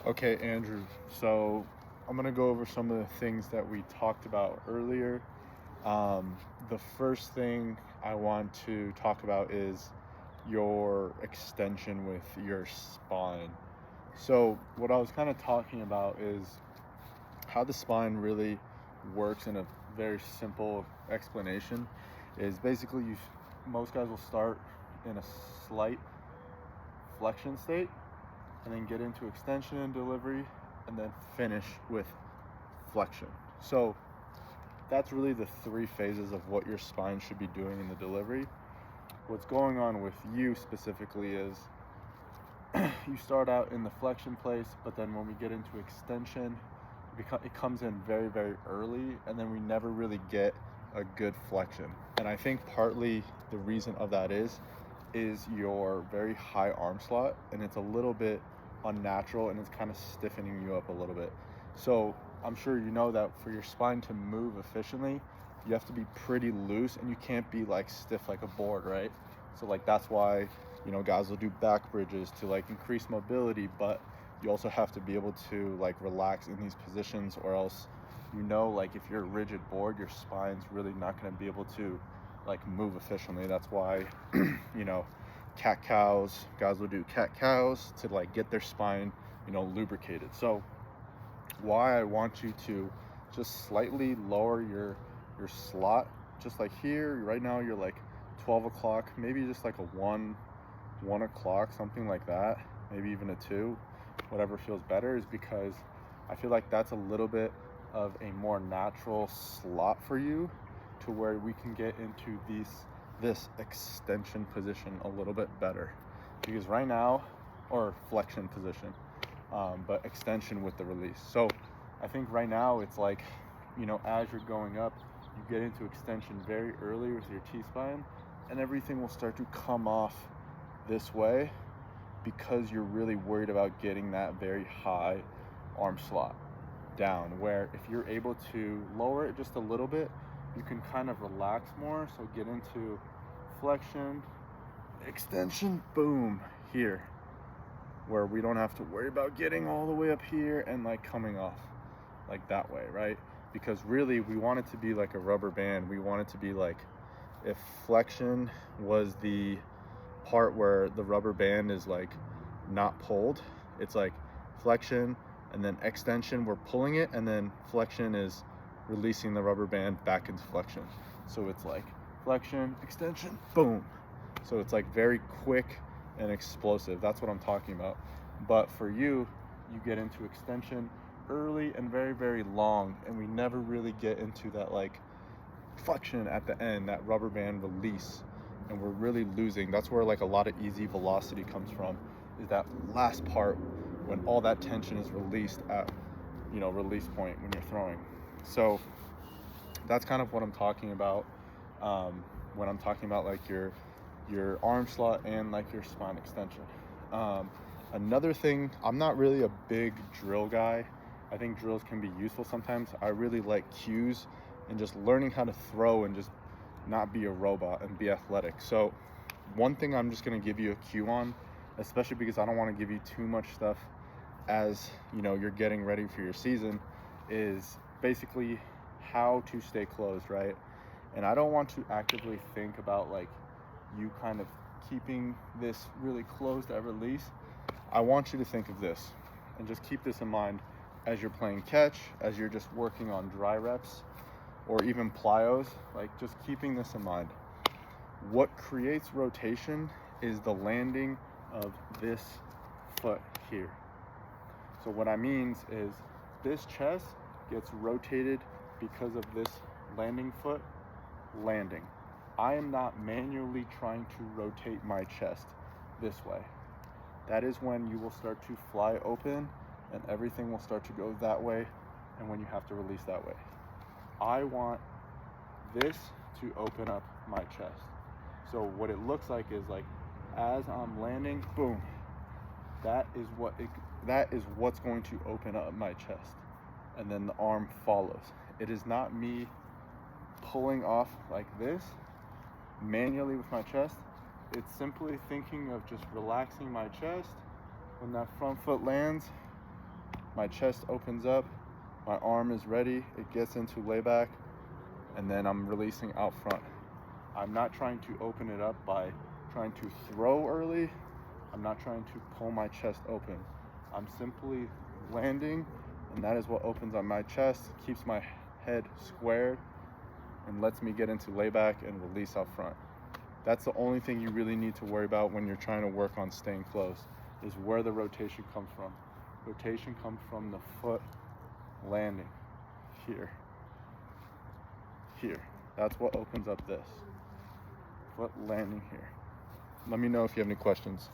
Okay, Andrew. So I'm gonna go over some of the things that we talked about earlier. The first thing I want to talk about is your extension with your spine. So what I was kind of talking about is how the spine really works in a very simple explanation. Is basically most guys will start in a slight flexion state and then get into extension and delivery and then finish with flexion. So that's really the three phases of what your spine should be doing in the delivery. What's going on with you specifically is you start out in the flexion place, but then when we get into extension, it comes in very, very early, and then we never really get a good flexion. And I think partly the reason of that is your very high arm slot, and it's a little bit unnatural, and it's kind of stiffening you up a little bit. So I'm sure you know that for your spine to move efficiently, you have to be pretty loose, and you can't be like stiff like a board, right? So like that's why guys will do back bridges to like increase mobility, but you also have to be able to like relax in these positions, or else like if you're a rigid board, your spine's really not going to be able to like move efficiently. That's why cat cows, guys will do cat cows to like get their spine lubricated. So why I want you to just slightly lower your slot, just like here right now you're like 12 o'clock, maybe just like a 1 o'clock, something like that, maybe even a 2, whatever feels better, is because I feel like that's a little bit of a more natural slot for you to where we can get into this extension position a little bit better. Because right now, or flexion position, but extension with the release. So I think right now it's like, as you're going up, you get into extension very early with your T-spine, and everything will start to come off this way because you're really worried about getting that very high arm slot down, where if you're able to lower it just a little bit, you can kind of relax more. So get into flexion, extension, boom, here, where we don't have to worry about getting all the way up here and like coming off like that way, right? Because really we want it to be like a rubber band. We want it to be like, if flexion was the part where the rubber band is like not pulled, it's like flexion and then extension, we're pulling it, and then flexion is releasing the rubber band back into flexion. So it's like flexion, extension, boom. So it's like very quick and explosive. That's what I'm talking about. But for you get into extension early and very, very long, and we never really get into that like flexion at the end, that rubber band release, and we're really losing. That's where like a lot of easy velocity comes from, is that last part when all that tension is released at release point when you're throwing. So that's kind of what I'm talking about when I'm talking about like your arm slot and like your spine extension. Another thing, I'm not really a big drill guy. I think drills can be useful sometimes. I really like cues and just learning how to throw and just not be a robot and be athletic. So one thing I'm just going to give you a cue on, especially because I don't want to give you too much stuff as you're getting ready for your season, is basically how to stay closed, right? And I don't want to actively think about like you kind of keeping this really closed at release. I want you to think of this and just keep this in mind as you're playing catch, as you're just working on dry reps, or even plyos. Like, just keeping this in mind. What creates rotation is the landing of this foot here. So what I mean is this chest gets rotated because of this landing foot landing. I am not manually trying to rotate my chest this way. That is when you will start to fly open and everything will start to go that way, and when you have to release that way. I want this to open up my chest. So what it looks like is like, as I'm landing, boom, that is what's going to open up my chest, and then the arm follows. It is not me pulling off like this manually with my chest. It's simply thinking of just relaxing my chest. When that front foot lands, my chest opens up, my arm is ready, it gets into layback, and then I'm releasing out front. I'm not trying to open it up by trying to throw early. I'm not trying to pull my chest open. I'm simply landing, and that is what opens on my chest, keeps my head squared, and lets me get into layback and release out front. That's the only thing you really need to worry about when you're trying to work on staying close, is where the rotation comes from. Rotation comes from the foot landing here. Here. That's what opens up this. Foot landing here. Let me know if you have any questions.